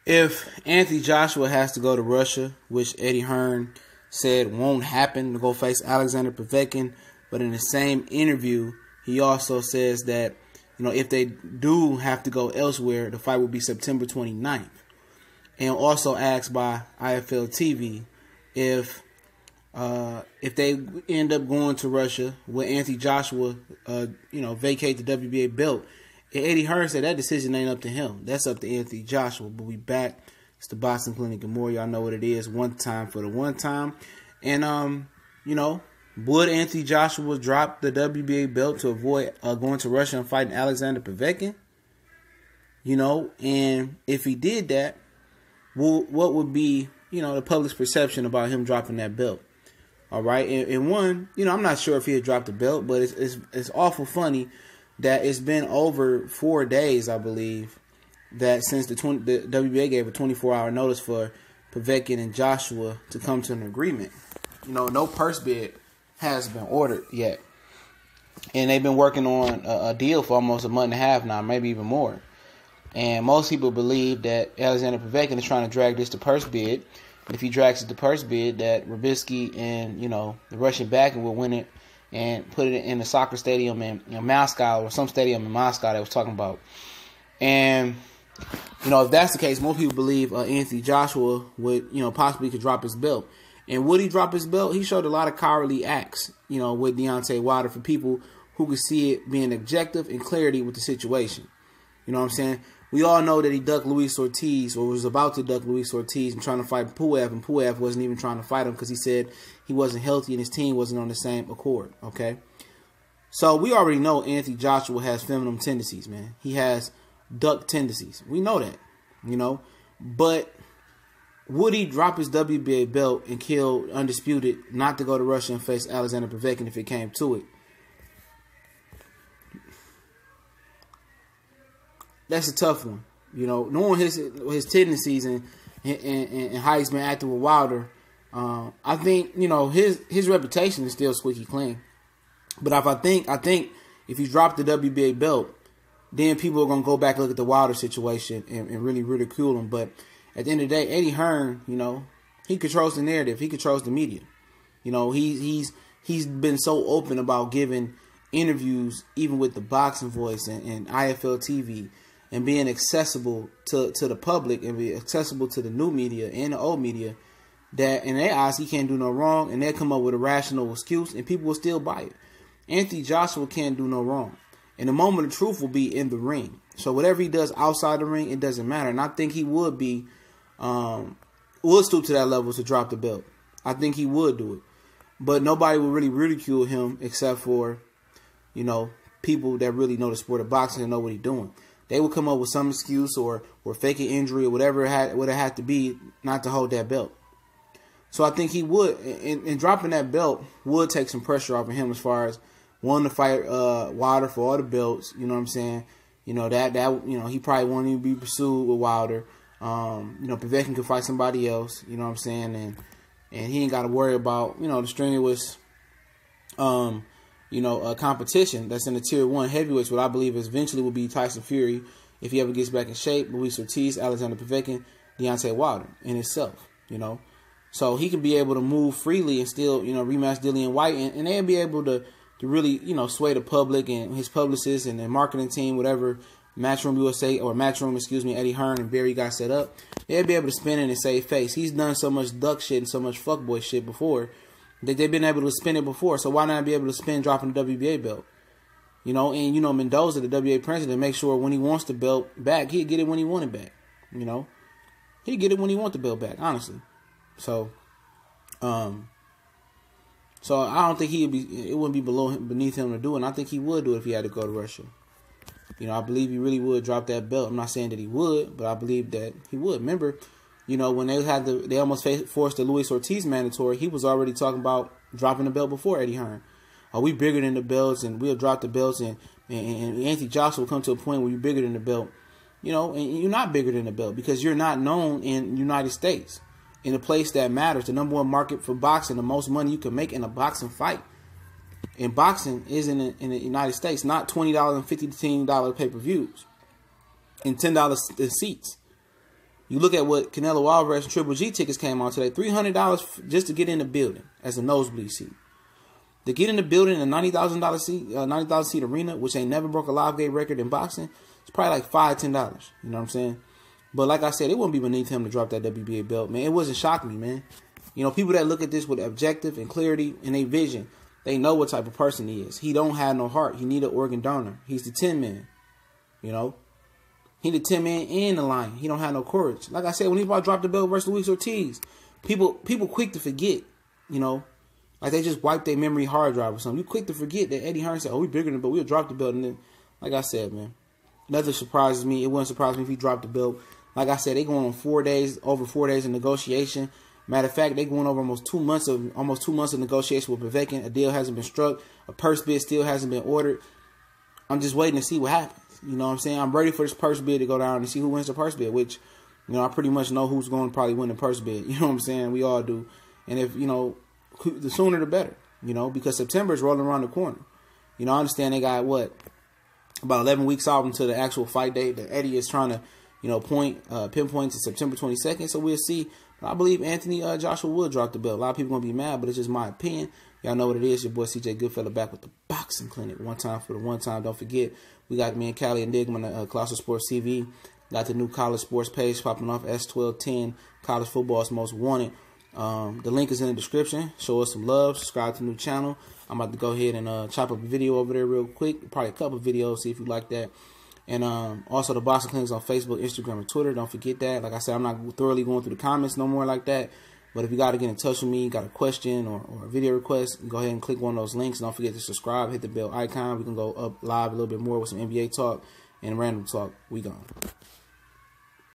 If Anthony Joshua has to go to Russia, which Eddie Hearn said won't happen, to go face Alexander Povetkin, but in the same interview, he also says that, if they do have to go elsewhere, the fight will be September 29th. And also asked by IFL TV if they end up going to Russia, will Anthony Joshua, vacate the WBA belt? And Eddie Hearn said that decision ain't up to him. That's up to Anthony Joshua. But we back. It's the Boxing Clinic and more. Y'all know what it is. One time for the one time. And, would Anthony Joshua drop the WBA belt to avoid going to Russia and fighting Alexander Povetkin? And if he did that, what would be, the public's perception about him dropping that belt? All right. And one, I'm not sure if he had dropped the belt, but it's awful funny that it's been over 4 days, I believe, that since the WBA gave a 24-hour notice for Povetkin and Joshua to come to an agreement. No purse bid has been ordered yet. And they've been working on a deal for almost a month and a half now, maybe even more. And most people believe that Alexander Povetkin is trying to drag this to purse bid. And if he drags it to purse bid, that Rabitsky and, the Russian backing will win it and put it in the soccer stadium in Moscow, or some stadium in Moscow that was talking about. And, if that's the case, most people believe Anthony Joshua would, possibly could drop his belt. And would he drop his belt? He showed a lot of cowardly acts, with Deontay Wilder, for people who could see it being objective and clarity with the situation. You know what I'm saying? We all know that he ducked Luis Ortiz, or was about to duck Luis Ortiz and trying to fight Puev, and Puev wasn't even trying to fight him because he said he wasn't healthy and his team wasn't on the same accord, okay? So we already know Anthony Joshua has feminine tendencies, man. He has duck tendencies. We know that, But would he drop his WBA belt and kill Undisputed not to go to Russia and face Alexander Povetkin if it came to it? That's a tough one, knowing his tendencies and how he's been acting with Wilder. I think his reputation is still squeaky clean. But I think if he dropped the WBA belt, then people are gonna go back and look at the Wilder situation and really ridicule him. But at the end of the day, Eddie Hearn, he controls the narrative. He controls the media. He's been so open about giving interviews, even with the Boxing Voice and IFL TV. And being accessible to the public and be accessible to the new media and the old media, that in their eyes he can't do no wrong, and they'll come up with a rational excuse and people will still buy it. Anthony Joshua can't do no wrong. And the moment of truth will be in the ring. So whatever he does outside the ring, it doesn't matter. And I think he would stoop to that level to drop the belt. I think he would do it. But nobody will really ridicule him except for, people that really know the sport of boxing and know what he's doing. They would come up with some excuse or fake an injury or whatever it would have to be not to hold that belt. So I think he would, and dropping that belt would take some pressure off of him as far as wanting to fight Wilder for all the belts. You know what I'm saying? He probably won't even be pursued with Wilder. Povetkin could fight somebody else. You know what I'm saying? And he ain't got to worry about the strenuous a competition that's in the tier 1 heavyweights, what I believe is eventually will be Tyson Fury if he ever gets back in shape, Luis Ortiz, Alexander Povetkin, Deontay Wilder in itself, So he can be able to move freely and still, rematch Dillian White, and they'll be able to really, sway the public and his publicists and their marketing team, whatever Matchroom USA or Eddie Hearn and Barry got set up. They'll be able to spin it and save face. He's done so much duck shit and so much fuckboy shit before. They've been able to spin it before, so why not be able to spin dropping the WBA belt? And Mendoza, the WBA president, make sure when he wants the belt back, he'd get it when he want it back. He'd get it when he want the belt back, honestly. So I don't think it wouldn't be beneath him to do it, and I think he would do it if he had to go to Russia. I believe he really would drop that belt. I'm not saying that he would, but I believe that he would. Remember, when they almost forced the Luis Ortiz mandatory, he was already talking about dropping the belt before Eddie Hearn. Are we bigger than the belts, and we'll drop the belts, and Anthony Joshua will come to a point where you're bigger than the belt. And you're not bigger than the belt because you're not known in the United States, in a place that matters, the number 1 market for boxing, the most money you can make in a boxing fight. And boxing is in the United States, not $20 and $15 pay-per-views and $10 seats. You look at what Canelo Alvarez and Triple G tickets came on today, $300 just to get in the building as a nosebleed seat. To get in the building in a $90,000 seat, $90,000 seat arena, which ain't never broke a live gate record in boxing, it's probably like $5, $10. You know what I'm saying? But like I said, it wouldn't be beneath him to drop that WBA belt, man. It wasn't shocking me, man. You know, people that look at this with objective and clarity and a vision, they know what type of person he is. He don't have no heart. He need an organ donor. He's the 10 man. You know? He the 10 man and the lion. He don't have no courage. Like I said, when he about dropped the belt versus Luis Ortiz, people quick to forget, you know? Like they just wiped their memory hard drive or something. You quick to forget that Eddie Hearn said, oh, we bigger than the belt. We'll drop the belt. And then, like I said, man, nothing surprises me. It wouldn't surprise me if he dropped the belt. Like I said, they going on over 4 days of negotiation. Matter of fact, they going over almost 2 months of negotiation with Povetkin. A deal hasn't been struck. A purse bid still hasn't been ordered. I'm just waiting to see what happens. You know what I'm saying? I'm ready for this purse bid to go down and see who wins the purse bid, which, you know, I pretty much know who's going to probably win the purse bid. You know what I'm saying? We all do. And if, you know, the sooner the better, you know, because September is rolling around the corner. You know, I understand they got, about 11 weeks out until the actual fight date that Eddie is trying to, you know, pinpoint to September 22nd. So we'll see. But I believe Anthony Joshua will drop the belt. A lot of people going to be mad, but it's just my opinion. Y'all know what it is. Your boy CJ Goodfella back with the Boxing Clinic. One time for the one time. Don't forget, we got me and Callie and Digman on Colossal Sports TV. Got the new college sports page popping off, S1210. College football's most wanted. The link is in the description. Show us some love. Subscribe to the new channel. I'm about to go ahead and chop up a video over there real quick. Probably a couple videos. See if you like that. And also the Boxing Clinic is on Facebook, Instagram, and Twitter. Don't forget that. Like I said, I'm not thoroughly going through the comments no more like that. But if you got to get in touch with me, got a question or a video request, go ahead and click one of those links. Don't forget to subscribe, hit the bell icon. We can go up live a little bit more with some NBA talk and random talk. We gone.